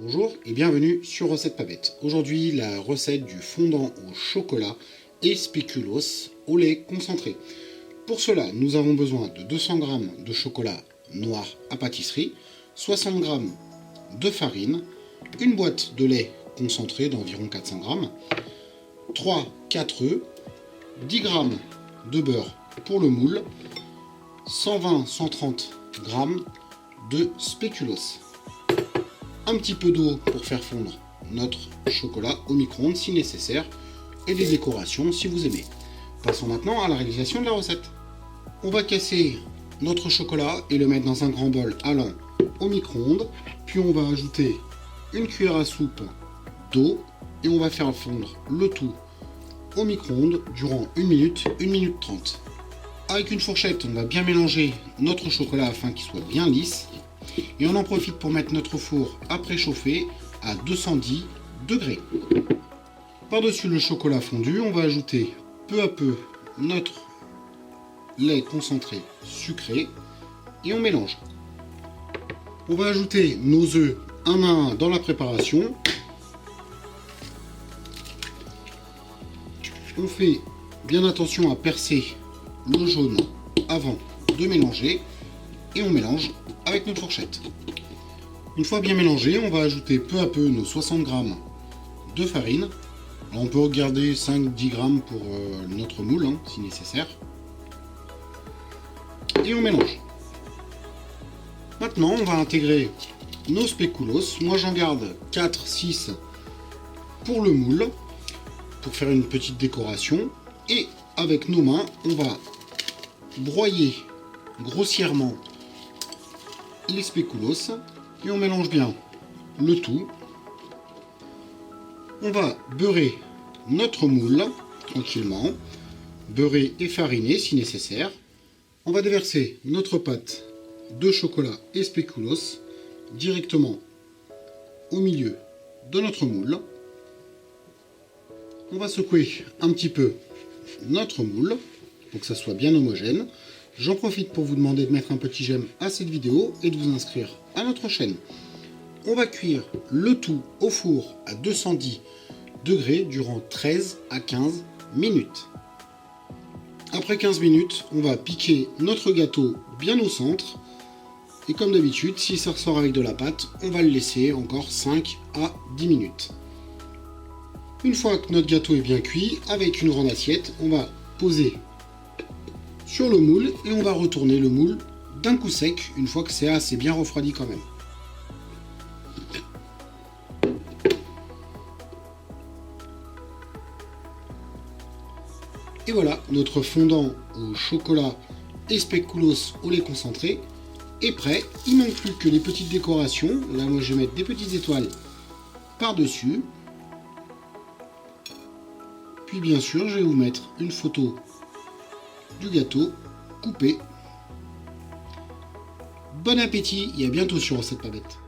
Bonjour et bienvenue sur Recette Pas Bête. Aujourd'hui, la recette du fondant au chocolat et spéculoos au lait concentré. Pour cela, nous avons besoin de 200 g de chocolat noir à pâtisserie, 60 g de farine, une boîte de lait concentré d'environ 400 g, 3-4 œufs, 10 g de beurre pour le moule, 120-130 g de spéculoos. Un petit peu d'eau pour faire fondre notre chocolat au micro-ondes si nécessaire et des décorations si vous aimez. Passons maintenant à la réalisation de la recette. On va casser notre chocolat et le mettre dans un grand bol allant au micro-ondes, puis on va ajouter une cuillère à soupe d'eau et on va faire fondre le tout au micro-ondes durant 1 minute, 1 minute 30. Avec une fourchette, on va bien mélanger notre chocolat afin qu'il soit bien lisse. Et on en profite pour mettre notre four à préchauffer à 210 degrés. Par-dessus le chocolat fondu, on va ajouter peu à peu notre lait concentré sucré et on mélange. On va ajouter nos œufs un à un dans la préparation. On fait bien attention à percer le jaune avant de mélanger et on mélange avec notre fourchette. Une fois bien mélangé, on va ajouter peu à peu nos 60 g de farine. Alors on peut regarder 5-10 g pour notre moule si nécessaire. Et on mélange. Maintenant on va intégrer nos spéculoos. Moi j'en garde 4-6 pour le moule, pour faire une petite décoration. Et avec nos mains, on va broyer grossièrement les spéculoos et on mélange bien le tout. On va beurrer notre moule tranquillement, beurrer et fariner si nécessaire. On va déverser notre pâte de chocolat et spéculoos directement au milieu de notre moule. On va secouer un petit peu notre moule pour que ça soit bien homogène. J'en profite pour vous demander de mettre un petit j'aime à cette vidéo et de vous inscrire à notre chaîne. On va cuire le tout au four à 210 degrés durant 13 à 15 minutes. Après 15 minutes, on va piquer notre gâteau bien au centre. Et comme d'habitude, si ça ressort avec de la pâte, on va le laisser encore 5 à 10 minutes. Une fois que notre gâteau est bien cuit, avec une grande assiette, on va poser sur le moule et on va retourner le moule d'un coup sec une fois que c'est assez bien refroidi quand même. Et voilà, notre fondant au chocolat et spéculoos au lait concentré est prêt. Il ne manque plus que les petites décorations. Là moi je vais mettre des petites étoiles par-dessus. Puis bien sûr je vais vous mettre une photo du gâteau coupé. Bon appétit et à bientôt sur Recette Pas Bête.